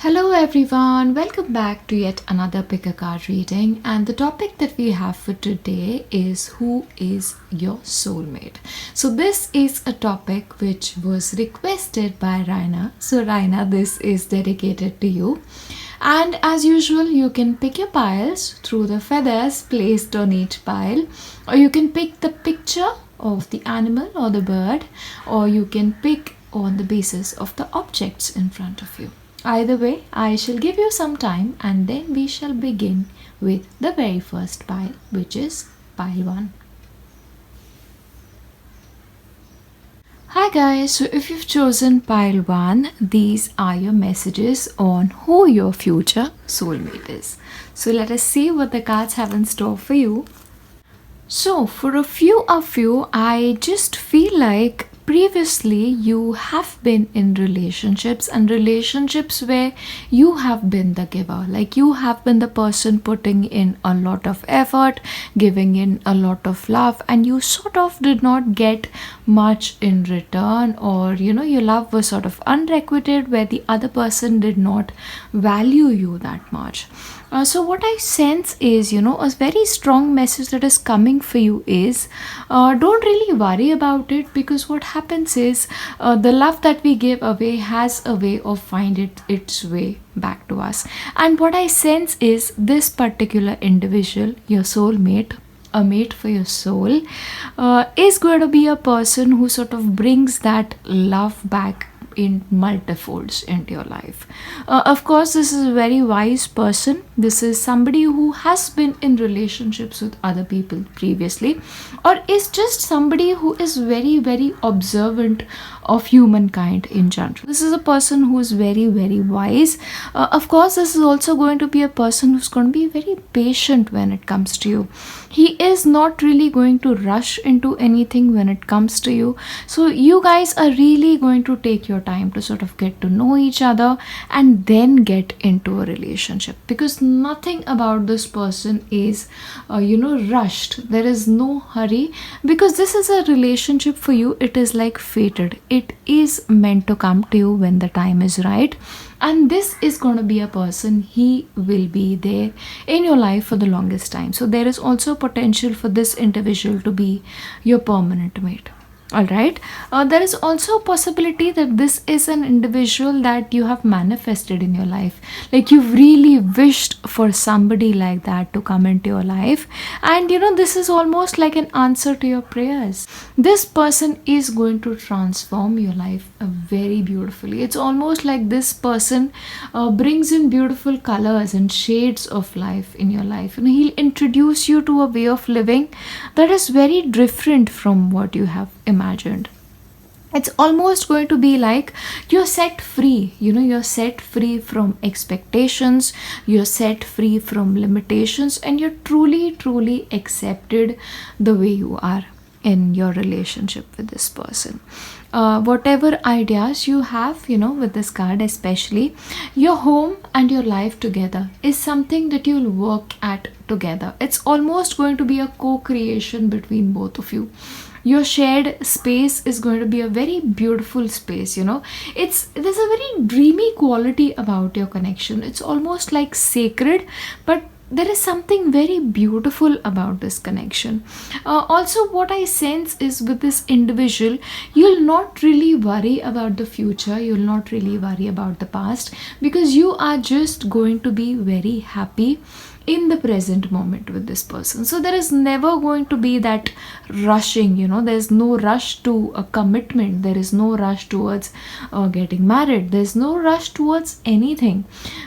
Hello everyone, welcome back to yet another pick a card reading, and the topic that we have for today is who is your soulmate. So this is a topic which was requested by Reya. So Reya, this is dedicated to you. And as usual, you can pick your piles through the feathers placed on each pile, or you can pick the picture of the animal or the bird, or you can pick on the basis of the objects in front of you. Either way, I shall give you some time and then we shall begin with the very first pile, which is pile 1. Hi guys, so if you've chosen pile 1, these are your messages on who your future soulmate is. So let us see what the cards have in store for you. So for a few of you, I just feel like previously you have been in relationships where you have been the giver, like you have been the person putting in a lot of effort, giving in a lot of love, and you sort of did not get much in return, or your love was sort of unrequited where the other person did not value you that much. So what I sense is, a very strong message that is coming for you is don't really worry about it, because what happens is the love that we give away has a way of finding its way back to us. And what I sense is this particular individual, your soulmate, a mate for your soul, is going to be a person who sort of brings that love back in multifolds into your life. Of course, this is a very wise person. This is somebody who has been in relationships with other people previously, or is just somebody who is very, very observant of humankind in general. This is a person who is very, very wise. Of course, this is also going to be a person who's going to be very patient when it comes to you. He is not really going to rush into anything when it comes to you. So you guys are really going to take your time to sort of get to know each other and then get into a relationship, because nothing about this person is rushed. There is no hurry, because this is a relationship for you. It is like fated. It is meant to come to you when the time is right. And this is going to be a person, he will be there in your life for the longest time. So there is also potential for this individual to be your permanent mate. Alright, there is also a possibility that this is an individual that you have manifested in your life. Like you've really wished for somebody like that to come into your life, and this is almost like an answer to your prayers. This person is going to transform your life very beautifully. It's almost like this person brings in beautiful colors and shades of life in your life. He'll introduce you to a way of living that is very different from what you have imagined. It's almost going to be like you're set free. You're set free from expectations, you're set free from limitations, and you're truly accepted the way you are in your relationship with this person. Whatever ideas you have, with this card especially, your home and your life together is something that you'll work at together. It's almost going to be a co-creation between both of you. Your shared space is going to be a very beautiful space. There's a very dreamy quality about your connection. It's almost like sacred, but there is something very beautiful about this connection. Also, what I sense is with this individual, you'll not really worry about the future, you'll not really worry about the past, because you are just going to be very happy in the present moment with this person. So there is never going to be that rushing. There's no rush to a commitment, there is no rush towards getting married, there's no rush towards anything,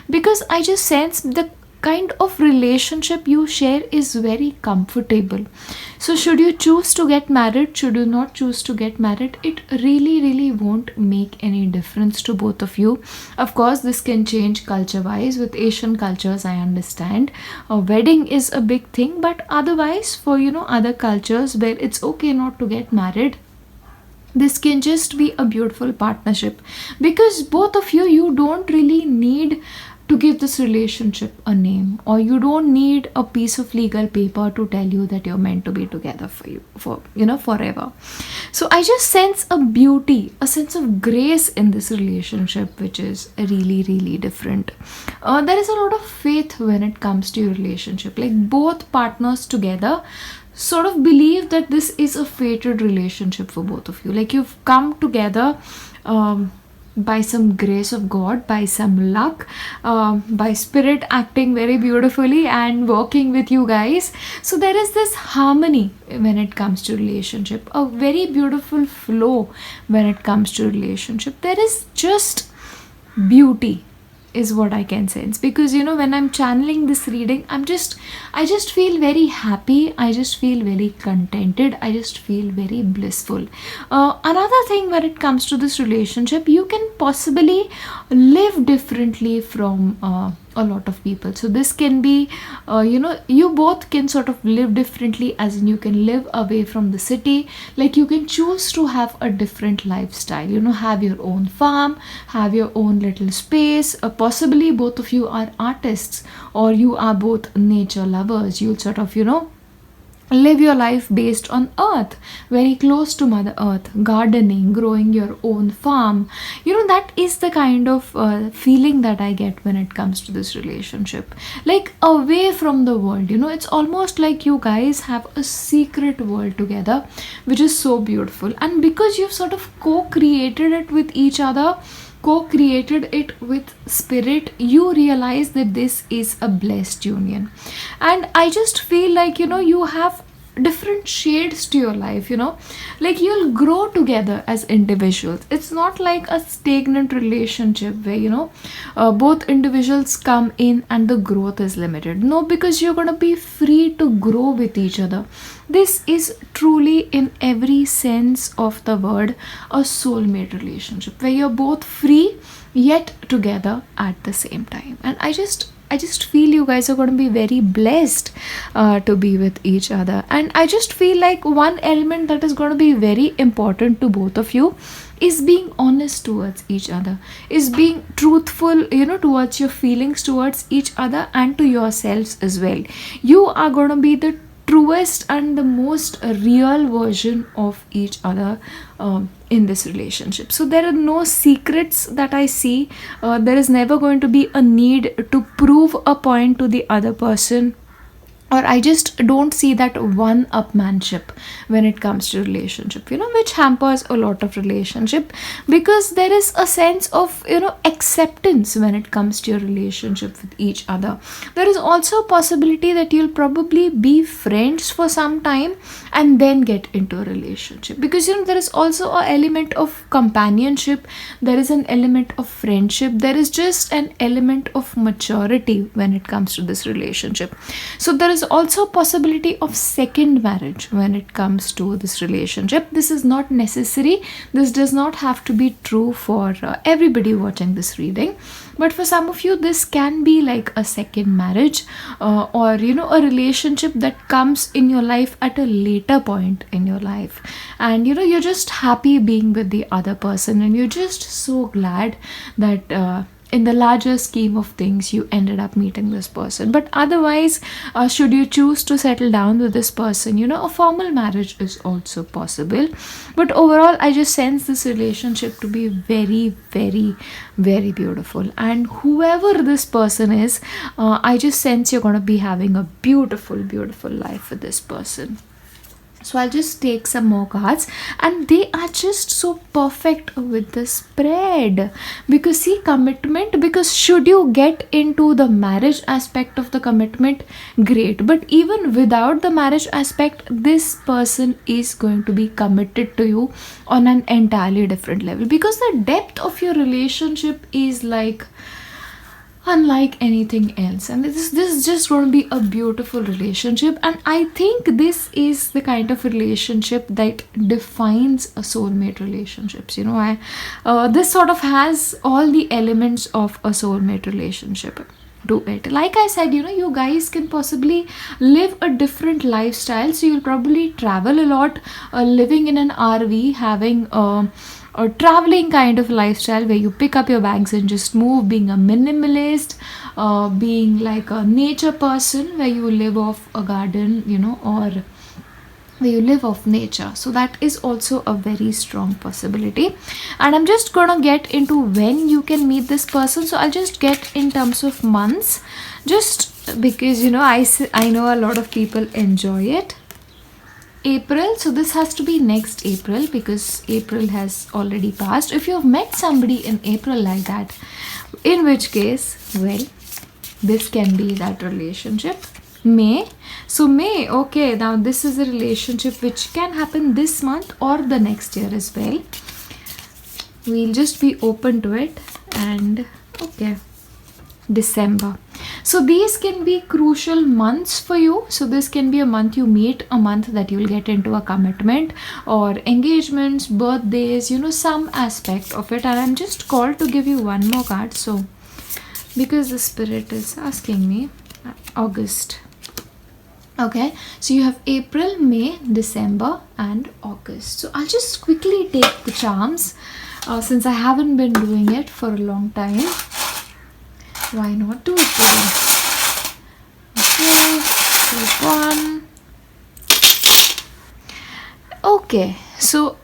because I just sense the kind of relationship you share is very comfortable. So should you choose to get married, should you not choose to get married, it really won't make any difference to both of you. Of course, this can change culture wise. With Asian cultures, I understand a wedding is a big thing, but otherwise for other cultures where it's okay not to get married, this can just be a beautiful partnership, because both of you don't really need to give this relationship a name, or you don't need a piece of legal paper to tell you that you're meant to be together for forever. So I just sense a beauty, a sense of grace in this relationship, which is really, really different. There is a lot of faith when it comes to your relationship. Like, both partners together sort of believe that this is a fated relationship for both of you. Like, you've come together by some grace of God, by some luck, by spirit acting very beautifully and working with you guys. So there is this harmony when it comes to relationship, a very beautiful flow when it comes to relationship. There is just beauty is what I can sense, because when I'm channeling this reading, I just feel very happy, I just feel very contented, I just feel very blissful. Another thing when it comes to this relationship, you can possibly live differently from a lot of people. So this can be you both can sort of live differently, as in you can live away from the city. Like, you can choose to have a different lifestyle, have your own farm, have your own little space. Possibly both of you are artists, or you are both nature lovers. You'll sort of live your life based on earth, very close to mother earth, gardening, growing your own farm. That is the kind of feeling that I get when it comes to this relationship. Like, away from the world, it's almost like you guys have a secret world together, which is so beautiful. And because you've sort of co-created it with each other, co-created it with spirit, you realize that this is a blessed union. And I just feel like you have different shades to your life. Like, you'll grow together as individuals. It's not like a stagnant relationship where both individuals come in and the growth is limited. No, because you're going to be free to grow with each other. This is truly, in every sense of the word, a soulmate relationship where you're both free yet together at the same time. And I just feel you guys are going to be very blessed to be with each other. And I just feel like one element that is going to be very important to both of you is being honest towards each other, is being truthful, towards your feelings towards each other and to yourselves as well. You are going to be the truest and the most real version of each other in this relationship. So there are no secrets that I see. There is never going to be a need to prove a point to the other person, or I just don't see that one-upmanship when it comes to relationship, which hampers a lot of relationship, because there is a sense of, acceptance when it comes to your relationship with each other. There is also a possibility that you'll probably be friends for some time and then get into a relationship, because, there is also an element of companionship, there is an element of friendship, there is just an element of maturity when it comes to this relationship. So there is also a possibility of second marriage when it comes to this relationship. This is not necessary. This does not have to be true for everybody watching this reading. But for some of you, this can be like a second marriage, or a relationship that comes in your life at a later point in your life. And you're just happy being with the other person, and you're just so glad that in the larger scheme of things, you ended up meeting this person. But otherwise, should you choose to settle down with this person, a formal marriage is also possible. But overall, I just sense this relationship to be very, very, very beautiful. And whoever this person is, I just sense you're going to be having a beautiful, beautiful life with this person. So I'll just take some more cards, and they are just so perfect with the spread, because see, commitment, because should you get into the marriage aspect of the commitment, great, but even without the marriage aspect, this person is going to be committed to you on an entirely different level, because the depth of your relationship is like unlike anything else. And this is just going to be a beautiful relationship. And I think this is the kind of relationship that defines a soulmate relationships. This sort of has all the elements of a soulmate relationship to it. Like I said, you guys can possibly live a different lifestyle. So you'll probably travel a lot, living in an RV, having a traveling kind of lifestyle where you pick up your bags and just move, being a minimalist, being like a nature person where you live off a garden, or where you live off nature. So that is also a very strong possibility. And I'm just gonna get into when you can meet this person. So I'll just get in terms of months, just because I know a lot of people enjoy it. April, so this has to be next April because April has already passed. If you've met somebody in April like that, in which case, well, this can be that relationship. May, so May, okay, now this is a relationship which can happen this month or the next year as well. We'll just be open to it. And okay, December. So these can be crucial months for you. So this can be a month you meet, a month that you'll get into a commitment or engagements, birthdays, some aspect of it. And I'm just called to give you one more card. So because the spirit is asking me, August. Okay, so you have April, May, December and August. So I'll just quickly take the charms since I haven't been doing it for a long time. Why not do it today? Okay, take one. Okay, so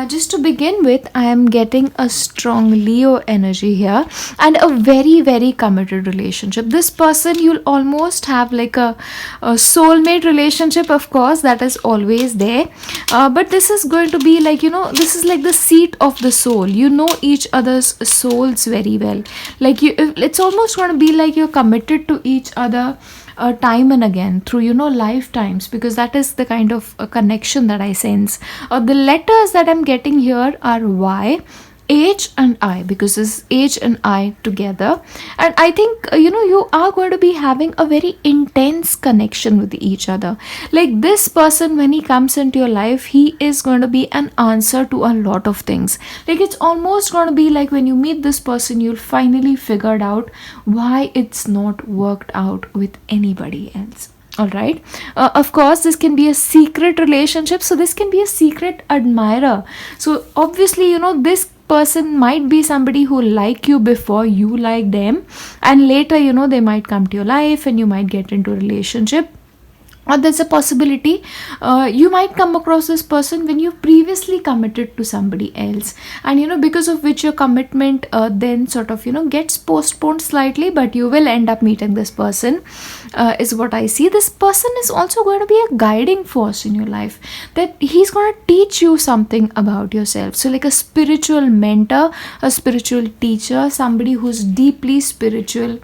just to begin with, I am getting a strong Leo energy here and a very, very committed relationship. This person, you'll almost have like a soulmate relationship, of course, that is always there. But this is going to be like, this is like the seat of the soul. You know each other's souls very well. Like it's almost going to be like you're committed to each other time and again through lifetimes, because that is the kind of connection that I sense. The letters that I'm getting here are Y, H and I, because this is H and I together. And I think you are going to be having a very intense connection with each other. Like this person, when he comes into your life, he is going to be an answer to a lot of things. Like it's almost going to be like when you meet this person, you'll finally figured out why it's not worked out with anybody else. All right. Of course, this can be a secret relationship. So this can be a secret admirer. So obviously, this person might be somebody who like you before you like them, and later they might come to your life and you might get into a relationship. Or there's a possibility you might come across this person when you previously committed to somebody else, and because of which your commitment then sort of gets postponed slightly, but you will end up meeting this person, is what I see. This person is also going to be a guiding force in your life, that he's going to teach you something about yourself. So like a spiritual mentor, a spiritual teacher, somebody who's deeply spiritual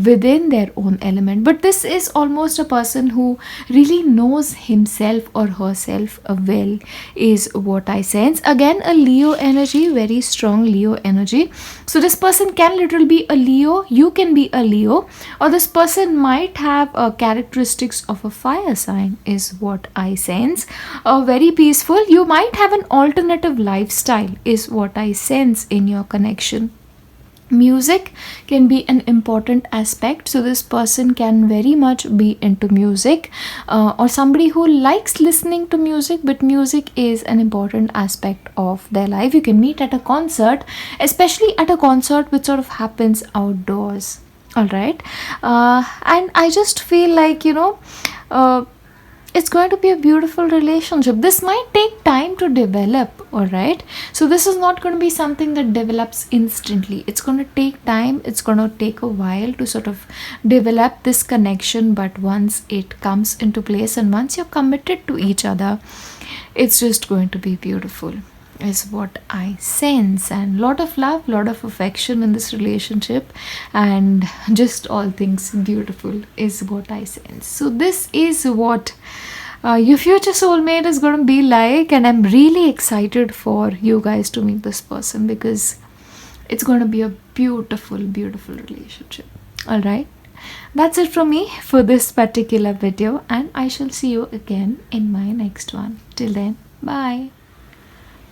within their own element. But this is almost a person who really knows himself or herself well, is what I sense. Again, a Leo energy, very strong Leo energy. So this person can literally be a Leo, you can be a Leo, or this person might have characteristics of a fire sign, is what I sense. Very peaceful. You might have an alternative lifestyle, is what I sense in your connection. Music can be an important aspect. So this person can very much be into music, or somebody who likes listening to music, but music is an important aspect of their life. You can meet at a concert, especially at a concert which sort of happens outdoors. All right. And I just feel like it's going to be a beautiful relationship. This might take time to develop, all right? So this is not going to be something that develops instantly. It's going to take time. It's going to take a while to sort of develop this connection. But once it comes into place and once you're committed to each other, it's just going to be beautiful, is what I sense. And lot of love, lot of affection in this relationship, and just all things beautiful is what I sense. So this is what your future soulmate is going to be like, and I'm really excited for you guys to meet this person, because it's going to be a beautiful, beautiful relationship. All right, that's it from me for this particular video, and I shall see you again in my next one. Till then, bye.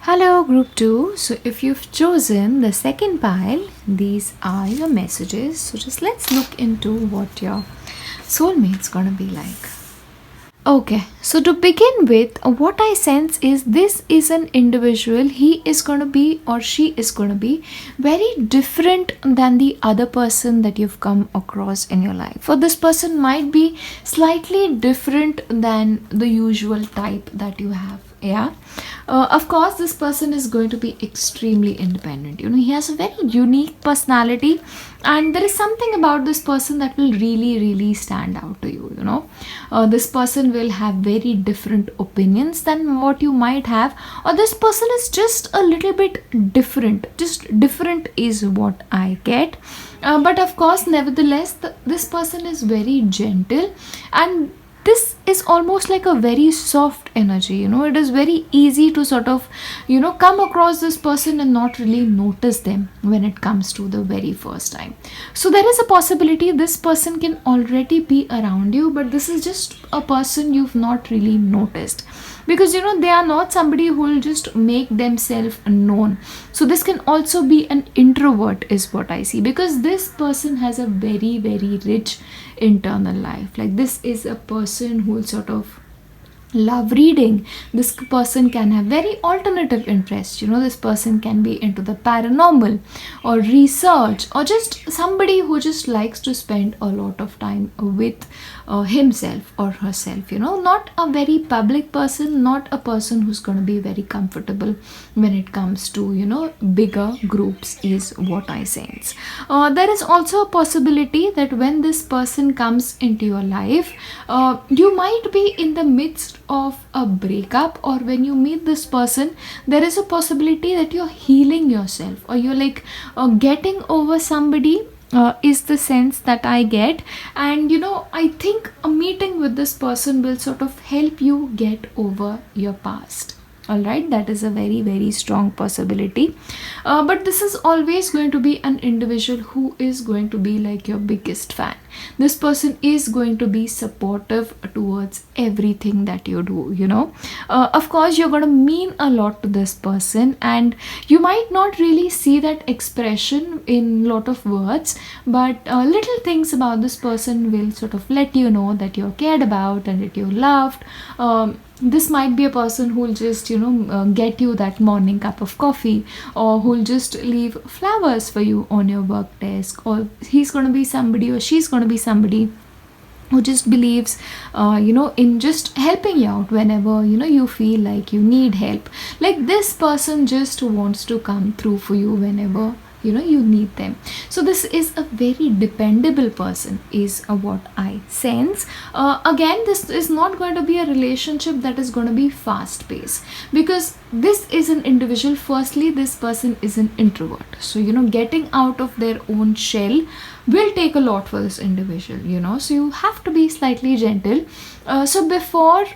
Hello group 2. So if you've chosen the second pile, these are your messages. So just let's look into what your soulmate's gonna be like. Okay, so to begin with, what I sense is this is an individual. He is going to be, or she is going to be, very different than the other person that you've come across in your life. For this person might be slightly different than the usual type that you have. Yeah, of course, this person is going to be extremely independent. He has a very unique personality, and there is something about this person that will really, really stand out to you. This person will have very different opinions than what you might have, or this person is just a little bit different. Just different is what I get. But of course, nevertheless, this person is very gentle, and this is almost like a very soft energy. It is very easy to sort of come across this person and not really notice them when it comes to the very first time. So there is a possibility this person can already be around you, but this is just a person you've not really noticed, because they are not somebody who will just make themselves known. So this can also be an introvert is what I see, because this person has a very, very rich internal life. Like, this is a person who will sort of love reading. This person can have very alternative interests. This person can be into the paranormal or research, or just somebody who just likes to spend a lot of time with himself or herself. Not a very public person, not a person who's going to be very comfortable when it comes to bigger groups is what I sense. There is also a possibility that when this person comes into your life, you might be in the midst of a breakup, or when you meet this person, there is a possibility that you're healing yourself, or you're like getting over somebody, is the sense that I get. And I think a meeting with this person will sort of help you get over your past. All right, that is a very, very strong possibility. But this is always going to be an individual who is going to be like your biggest fan. This person is going to be supportive towards everything that you do. Of course, you're going to mean a lot to this person, and you might not really see that expression in lot of words, but little things about this person will sort of let you know that you're cared about and that you're loved. This might be a person who'll just get you that morning cup of coffee, or who'll just leave flowers for you on your work desk, or he's going to be somebody, or she's going to be somebody who just believes in just helping you out whenever you feel like you need help. Like, this person just wants to come through for you whenever you need them. So this is a very dependable person is what I sense. Again, this is not going to be a relationship that is going to be fast paced, because this is an individual. Firstly, this person is an introvert, so getting out of their own shell will take a lot for this individual. So you have to be slightly gentle. So before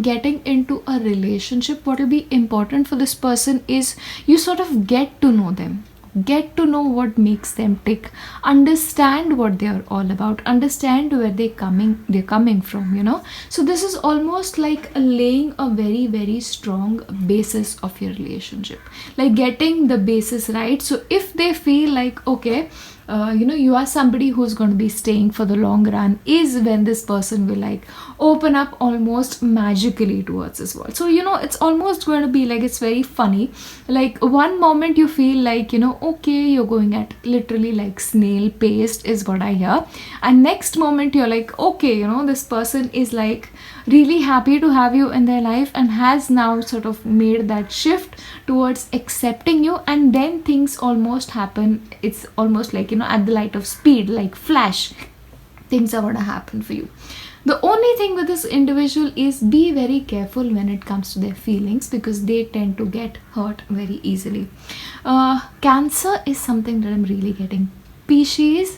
getting into a relationship, what will be important for this person is you sort of get to know them, get to know what makes them tick, understand what they are all about, understand where they're coming from. So this is almost like laying a very, very strong basis of your relationship, like getting the basis right. So if they feel like, okay, you are somebody who's going to be staying for the long run, is when this person will like open up almost magically towards this world. So it's almost going to be like, it's very funny. Like, one moment you feel like okay, you're going at literally like snail pace is what I hear, and next moment you're like, okay, this person is like really happy to have you in their life and has now sort of made that shift towards accepting you, and then things almost happen. It's almost like at the light of speed, like flash, things are going to happen for you. The only thing with this individual is be very careful when it comes to their feelings, because they tend to get hurt very easily. Cancer is something that I'm really getting. Pisces,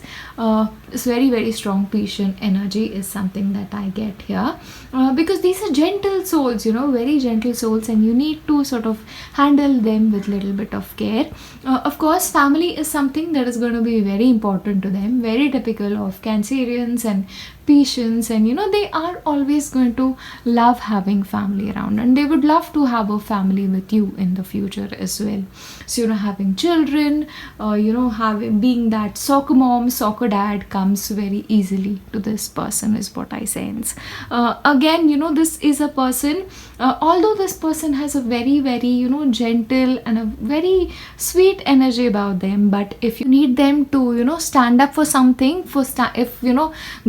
is very, very strong. Piscean energy is something that I get here, because these are gentle souls, very gentle souls, and you need to sort of handle them with little bit of care. Of course, family is something that is going to be very important to them, very typical of Cancerians and Pisceans, and they are always going to love having family around, and they would love to have a family with you in the future as well. So having children, having being that soccer mom, soccer dad comes very easily to this person is what I sense. Again, this is a person, although this person has a very, very, gentle and a very sweet energy about them, but if you need them to, stand up for something, if,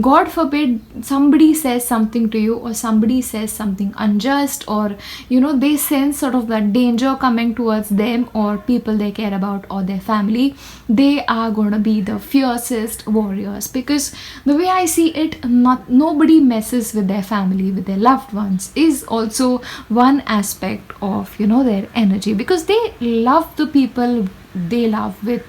God forbid, somebody says something to you, or somebody says something unjust, or, they sense sort of that danger coming towards them or people they care about or their family, they are going to be the fiercest warriors, because the way I see it, nobody messes with their family, with their loved ones, is also one aspect of, their energy, because they love the people they love with,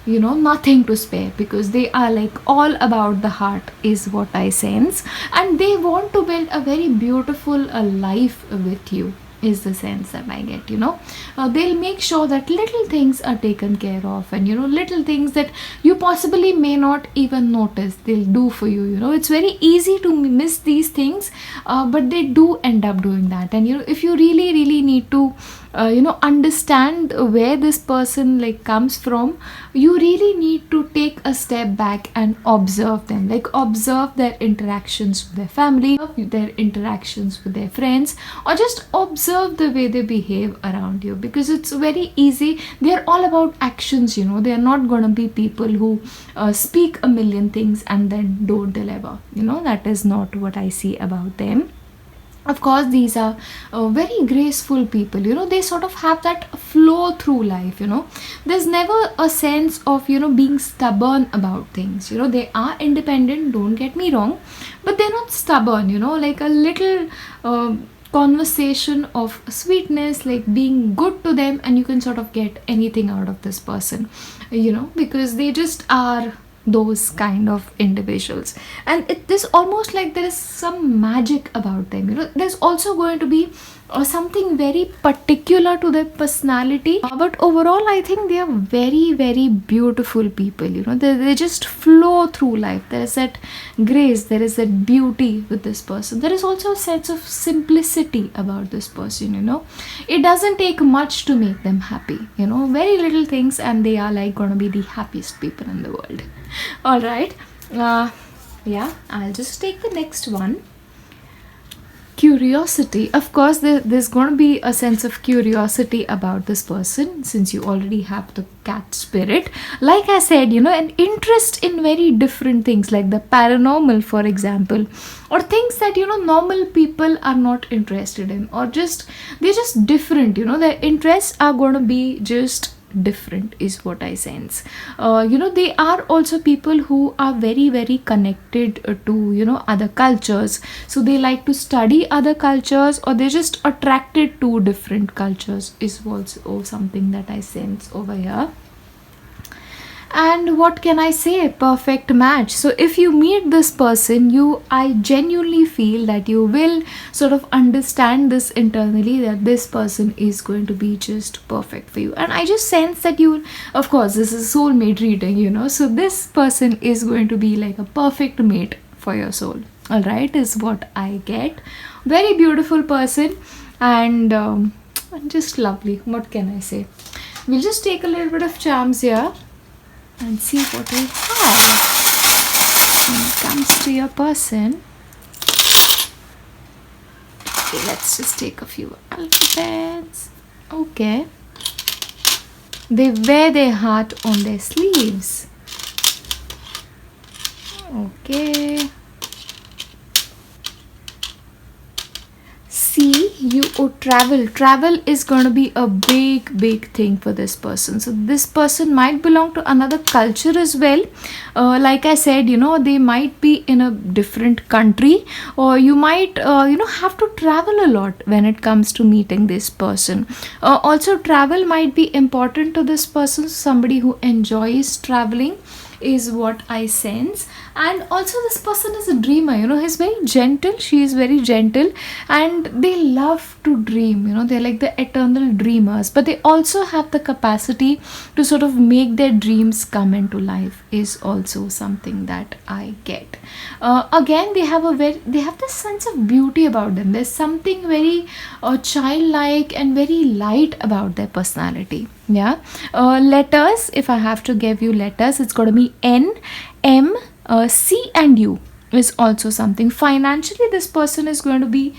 nothing to spare, because they are like all about the heart is what I sense, and they want to build a very beautiful life with you is the sense that I get. They'll make sure that little things are taken care of, and little things that you possibly may not even notice, they'll do for you. It's very easy to miss these things, but they do end up doing that. And if you really, really need to understand where this person like comes from, you really need to take a step back and observe them, like observe their interactions with their family, their interactions with their friends, or just observe the way they behave around you, because it's very easy. They're all about actions. They're not going to be people who speak a million things and then don't deliver. That is not what I see about them. Of course, these are very graceful people. They sort of have that flow through life. There's never a sense of being stubborn about things. They are independent, don't get me wrong, but they're not stubborn. Like a little conversation of sweetness, like being good to them, and you can sort of get anything out of this person, because they just are those kind of individuals. And it is almost like there is some magic about them. There's also going to be something very particular to their personality, but overall I think they are very, very beautiful people. They just flow through life. There is that grace, there is that beauty with this person. There is also a sense of simplicity about this person. It doesn't take much to make them happy. Very little things, and they are like going to be the happiest people in the world. All right, yeah, I'll just take the next one. Curiosity. Of course, there's going to be a sense of curiosity about this person, since you already have the cat spirit. Like I said, an interest in very different things, like the paranormal, for example, or things that normal people are not interested in, or they're just different. Their interests are going to be just different is what I sense. They are also people who are very, very connected to other cultures, so they like to study other cultures, or they're just attracted to different cultures is also something that I sense over here. And what can I say? Perfect match. So if you meet this person, I genuinely feel that you will sort of understand this internally, that this person is going to be just perfect for you. And I just sense that of course, this is soulmate reading, so this person is going to be like a perfect mate for your soul. All right, is what I get. Very beautiful person, and just lovely. What can I say? We'll just take a little bit of charms here and see what we have when it comes to your person. Okay, let's just take a few alphabets. Okay. They wear their heart on their sleeves. Okay. Travel is going to be a big thing for this person. So this person might belong to another culture as well. Like I said, they might be in a different country, or you might have to travel a lot when it comes to meeting this person. Also, travel might be important to this person, somebody who enjoys traveling is what I sense. And also, this person is a dreamer. He's very gentle, she is very gentle, and they love to dream. They're like the eternal dreamers, but they also have the capacity to sort of make their dreams come into life is also something that I get. Again, they have this sense of beauty about them. There's something very childlike and very light about their personality. Yeah. Letters, if I have to give you letters, it's going to be N, M, C and U is also something. Financially, this person is going to be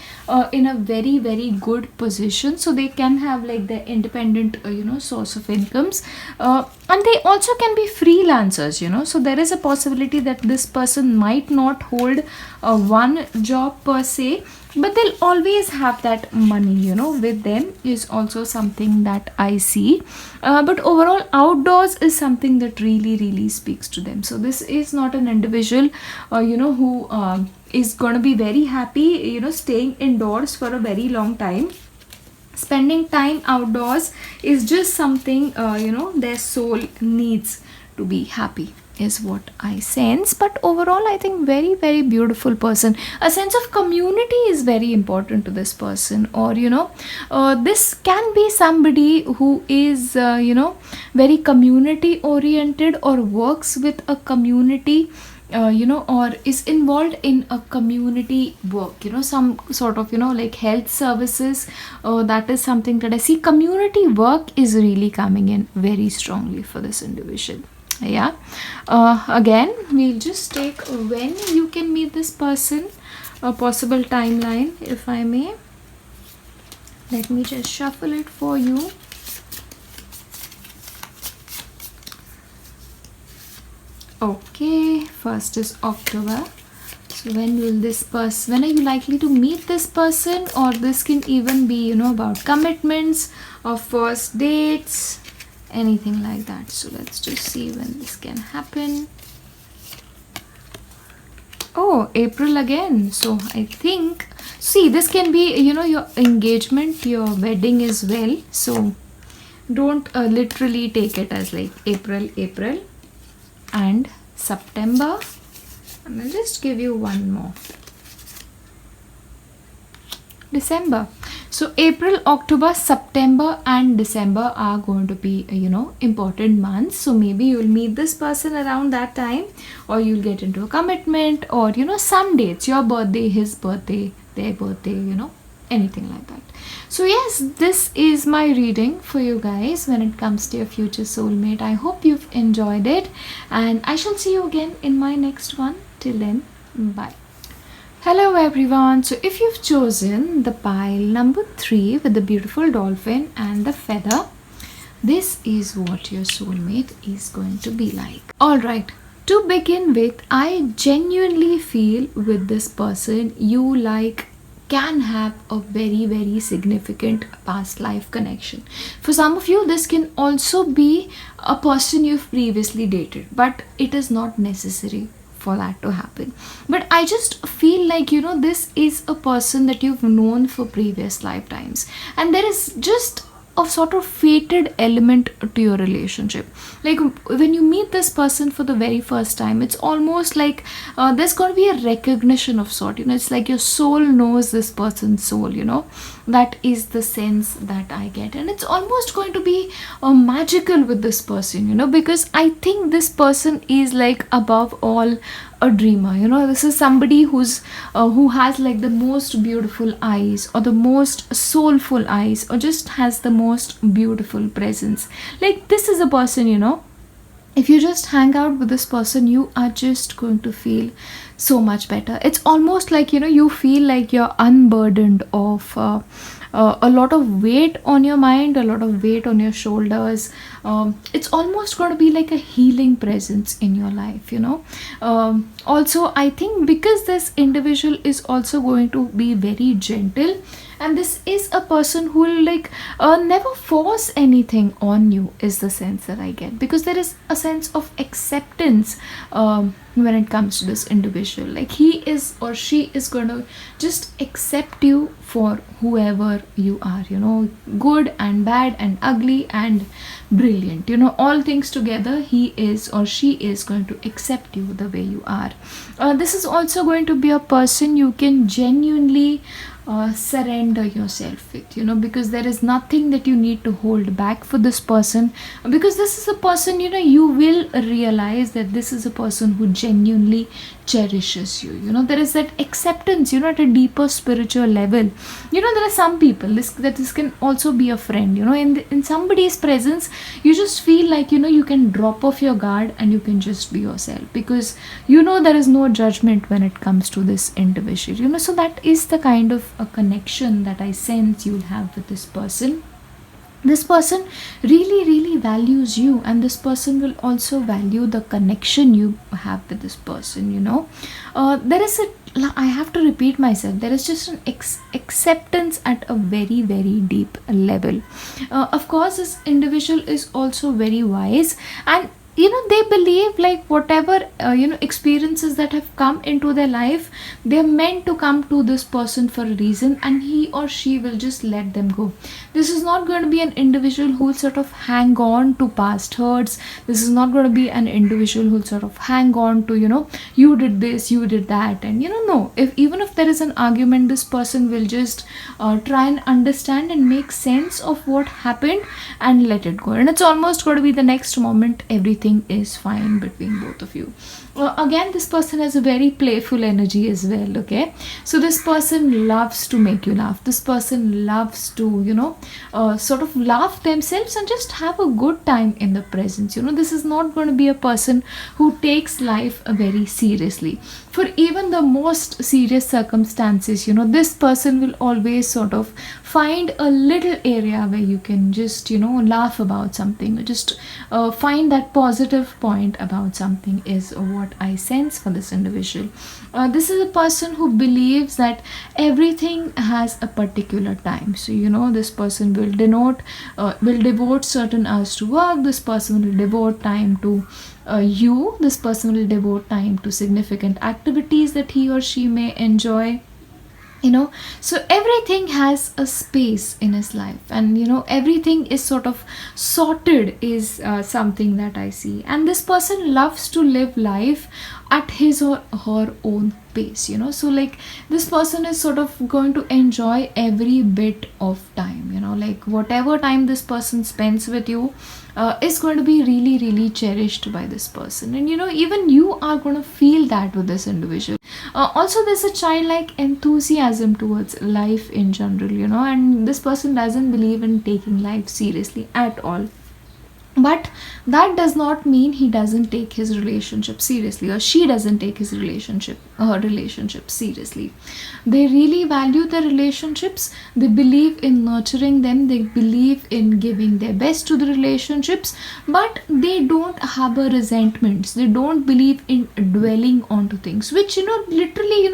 in a very very good position, so they can have like their independent source of incomes, and they also can be freelancers, so there is a possibility that this person might not hold one job per se, but they'll always have that money with them, is also something that I see. But overall, outdoors is something that really really speaks to them. So this is not an individual who is going to be very happy staying indoors for a very long time. Spending time outdoors is just something their soul needs to be happy, is what I sense. But overall, I think very very beautiful person. A sense of community is very important to this person, or this can be somebody who is very community oriented, or works with a community, or is involved in a community work, some sort of like health services. That is something that I see. Community work is really coming in very strongly for this individual. Yeah. Again, we'll just take when you can meet this person, a possible timeline, if I may. Let me just shuffle it for you. Okay, first is October. So when are you likely to meet this person? Or this can even be about commitments or first dates, anything like that. So let's just see when this can happen. Oh, April again. So I think, see, this can be your engagement, your wedding as well. So don't literally take it as like April and September. And I'll just give you one more, December. So April, October, September and December are going to be important months. So maybe you'll meet this person around that time, or you'll get into a commitment, or some dates, your birthday, his birthday, their birthday, anything like that. So yes, this is my reading for you guys when it comes to your future soulmate. I hope you've enjoyed it, and I shall see you again in my next one. Till then, bye. Hello everyone. So if you've chosen the pile number 3 with the beautiful dolphin and the feather, this is what your soulmate is going to be like. Alright, to begin with, I genuinely feel with this person you can have a very very significant past life connection. For some of you, this can also be a person you've previously dated, but it is not necessary for that to happen. But I just feel like this is a person that you've known for previous lifetimes, and there is just a sort of fated element to your relationship. Like when you meet this person for the very first time, it's almost like there's going to be a recognition of sort. It's like your soul knows this person's soul. That is the sense that I get, and it's almost going to be magical with this person. Because I think this person is like above all a dreamer. This is somebody who has like the most beautiful eyes, or the most soulful eyes, or just has the most beautiful presence. Like this is a person, if you just hang out with this person, you are just going to feel so much better. It's almost like you feel like you're unburdened of a lot of weight on your mind, a lot of weight on your shoulders. It's almost going to be like a healing presence in your life. Also, I think because this individual is also going to be very gentle, and this is a person who will never force anything on you, is the sense that I get, because there is a sense of acceptance when it comes to this individual. Like he is or she is going to just accept you for whoever you are, good and bad and ugly and brilliant, all things together. He is or she is going to accept you the way you are. This is also going to be a person you can genuinely surrender yourself with, because there is nothing that you need to hold back for this person, because this is a person, you will realize that this is a person who genuinely cherishes you. There is that acceptance, at a deeper spiritual level. There are some people, this can also be a friend, in somebody's presence you just feel like, you can drop off your guard and you can just be yourself, because there is no judgment when it comes to this individual. So that is the kind of a connection that I sense you'll have with this person. This person really really values you, and this person will also value the connection you have with this person. There is a, I have to repeat myself, there is just an acceptance at a very very deep level. Of course this individual is also very wise, and they believe like whatever experiences that have come into their life, they're meant to come to this person for a reason, and he or she will just let them go. This is not going to be an individual who will sort of hang on to past hurts. This is not going to be an individual who will sort of hang on to, you did this, you did that, and no, even if there is an argument, this person will just try and understand and make sense of what happened and let it go, and it's almost going to be the next moment everything is fine between both of you. Again, this person has a very playful energy as well. Okay, so this person loves to make you laugh. This person loves to sort of laugh themselves and just have a good time in the presence. This is not going to be a person who takes life very seriously. For even the most serious circumstances, this person will always sort of find a little area where you can just laugh about something, or just find that positive point about something, is what I sense for this individual. This is a person who believes that everything has a particular time. So this person will devote certain hours to work. This person will devote time to you. This person will devote time to significant activities that he or she may enjoy. So everything has a space in his life, and everything is sort of sorted, is something that I see. And this person loves to live life at his or her own pace. So like this person is sort of going to enjoy every bit of time. Like whatever time this person spends with you is going to be really really cherished by this person, and even you are going to feel that with this individual. Also there's a childlike enthusiasm towards life in general, and this person doesn't believe in taking life seriously at all. But that does not mean he doesn't take his relationship seriously, or she doesn't take his her relationship seriously. They really value their relationships. They believe in nurturing them. They believe in giving their best to the relationships, but they don't harbor resentments. They don't believe in dwelling onto things, which literally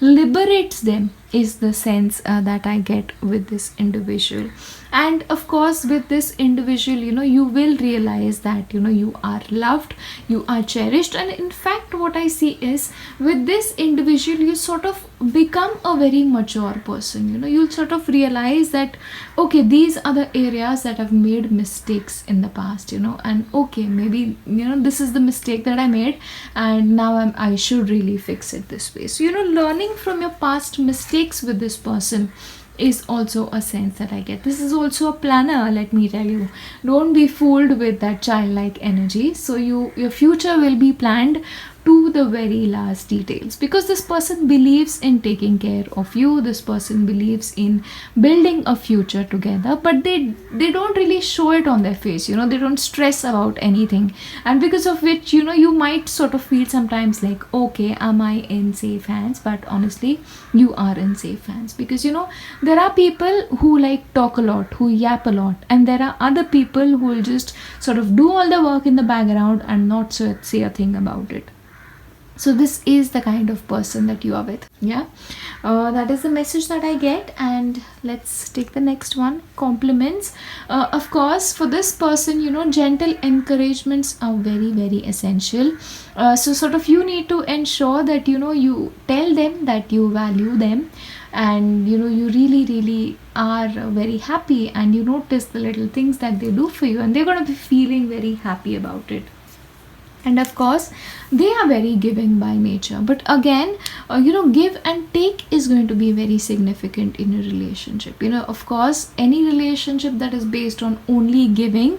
liberates them, is the sense that I get with this individual. And of course with this individual, you will realize that you are loved, you are cherished. And in fact what I see is, with this individual you sort of become a very mature person. You'll sort of realize that okay, these are the areas that I've made mistakes in the past, and okay, maybe this is the mistake that I made, and now I should really fix it this way. So learning from your past mistakes with this person is also a sense that I get. This is also a planner, let me tell you. Don't be fooled with that childlike energy. So your future will be planned to the very last details, because this person believes in taking care of you. This person believes in building a future together, but they don't really show it on their face. They don't stress about anything, and because of which you might sort of feel sometimes like, okay, am I in safe hands? But honestly you are in safe hands, because there are people who like talk a lot, who yap a lot, and there are other people who will just sort of do all the work in the background and not say a thing about it. So this is the kind of person that you are with. Yeah, that is the message that I get. And let's take the next one. Compliments. Of course for this person, gentle encouragements are very very essential. So sort of you need to ensure that you tell them that you value them, and you really really are very happy, and you notice the little things that they do for you, and they're going to be feeling very happy about it. And of course they are very giving by nature, but again give and take is going to be very significant in a relationship. Of course any relationship that is based on only giving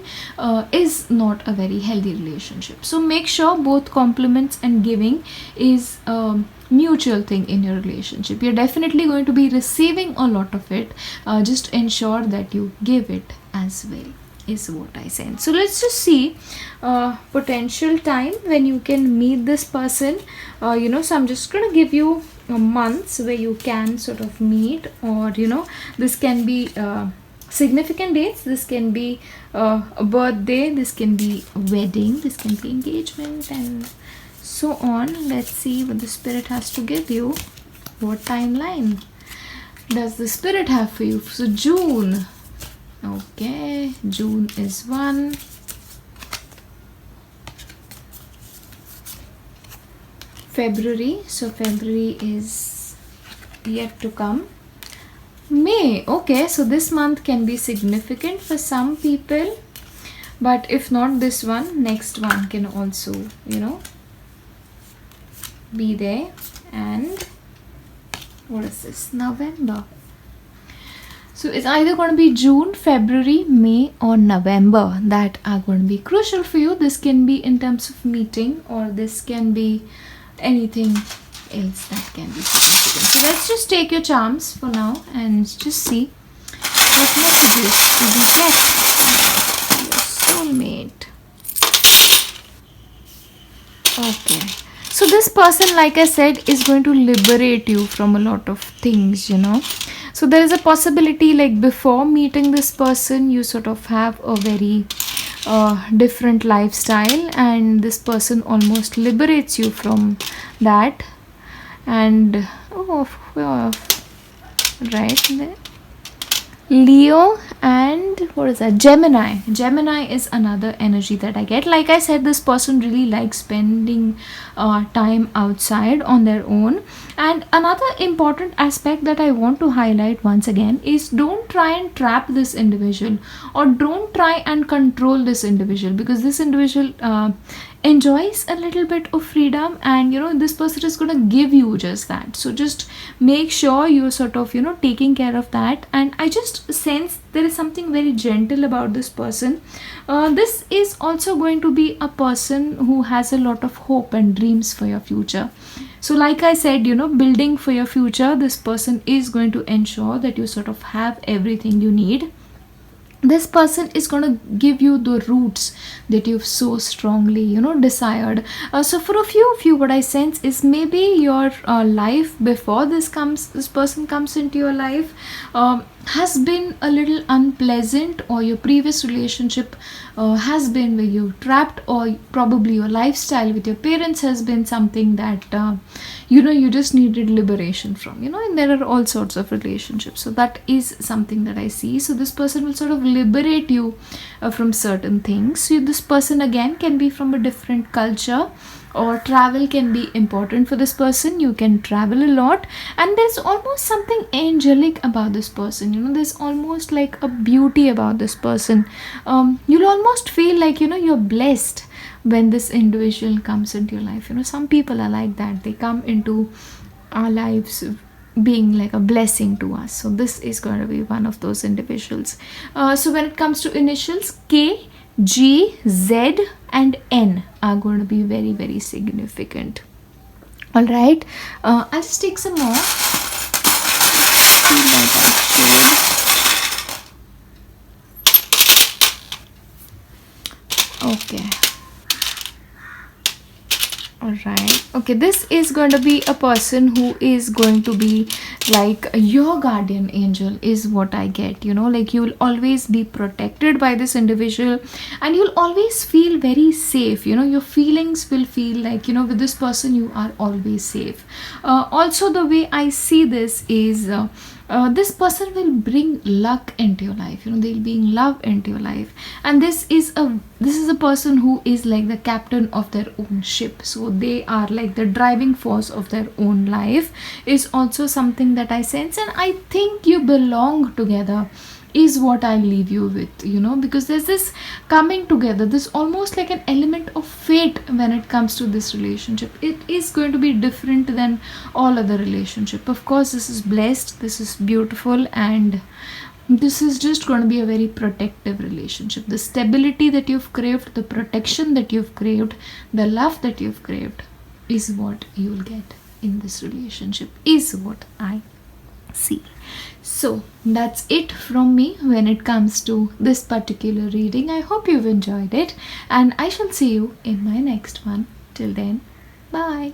is not a very healthy relationship. So make sure both compliments and giving is mutual thing in your relationship. You're definitely going to be receiving a lot of it. Just ensure that you give it as well, is what I sense. So let's just see potential time when you can meet this person. So I'm just gonna give you months where you can sort of meet, or this can be significant dates, this can be a birthday, this can be a wedding, this can be engagement, and so on. Let's see what the spirit has to give you. What timeline does the spirit have for you? So June. Okay, June is 1. February, so February is yet to come. May, okay, so this month can be significant for some people, but if not this one, next one can also be there. And what is this? November. So it's either going to be June, February, May or November that are going to be crucial for you. This can be in terms of meeting, or this can be anything else that can be significant. So let's just take your charms for now and just see what messages we get. Your soulmate. Okay. So this person, like I said, is going to liberate you from a lot of things, So there is a possibility, like before meeting this person, you sort of have a very different lifestyle, and this person almost liberates you from that. And right there, Leo, and what is that? Gemini. Gemini is another energy that I get. Like I said, this person really likes spending time outside on their own. And another important aspect that I want to highlight once again is don't try and trap this individual, or don't try and control this individual, because this individual enjoys a little bit of freedom, and this person is going to give you just that. So just make sure you're sort of taking care of that. And I just sense there is something very gentle about this person. This is also going to be a person who has a lot of hope and dreams for your future. So like I said, building for your future, this person is going to ensure that you sort of have everything you need. This person is going to give you the roots that you've so strongly desired. So for a few of you, what I sense is maybe your life before this person comes into your life has been a little unpleasant, or your previous relationship has been where you're trapped, or probably your lifestyle with your parents has been something that you just needed liberation from, and there are all sorts of relationships. So that is something that I see. So this person will sort of liberate you from certain things. So this person again can be from a different culture, or travel can be important for this person. You can travel a lot, and there's almost something angelic about this person. There's almost like a beauty about this person. You'll almost feel like you're blessed when this individual comes into your life. Some people are like that. They come into our lives being like a blessing to us. So this is going to be one of those individuals. So when it comes to initials, K, G, Z and N are going to be very, very significant. All right, I'll just take some more. Feel like I should. Okay. Alright, okay, this is going to be a person who is going to be like your guardian angel, is what I get. Like you'll always be protected by this individual, and you'll always feel very safe. Your feelings will feel like with this person you are always safe. Also the way I see this is this person will bring luck into your life. They'll bring love into your life, and this is a person who is like the captain of their own ship. So they are like the driving force of their own life, is also something that I sense. And I think you belong together is what I leave you with, because there's this coming together, this almost like an element of fate when it comes to this relationship. It is going to be different than all other relationship. Of course, this is blessed, this is beautiful, and this is just going to be a very protective relationship. The stability that you've craved, the protection that you've craved, the love that you've craved is what you'll get in this relationship, is what I see. So that's it from me when it comes to this particular reading. I hope you've enjoyed it, and I shall see you in my next one. Till then, bye.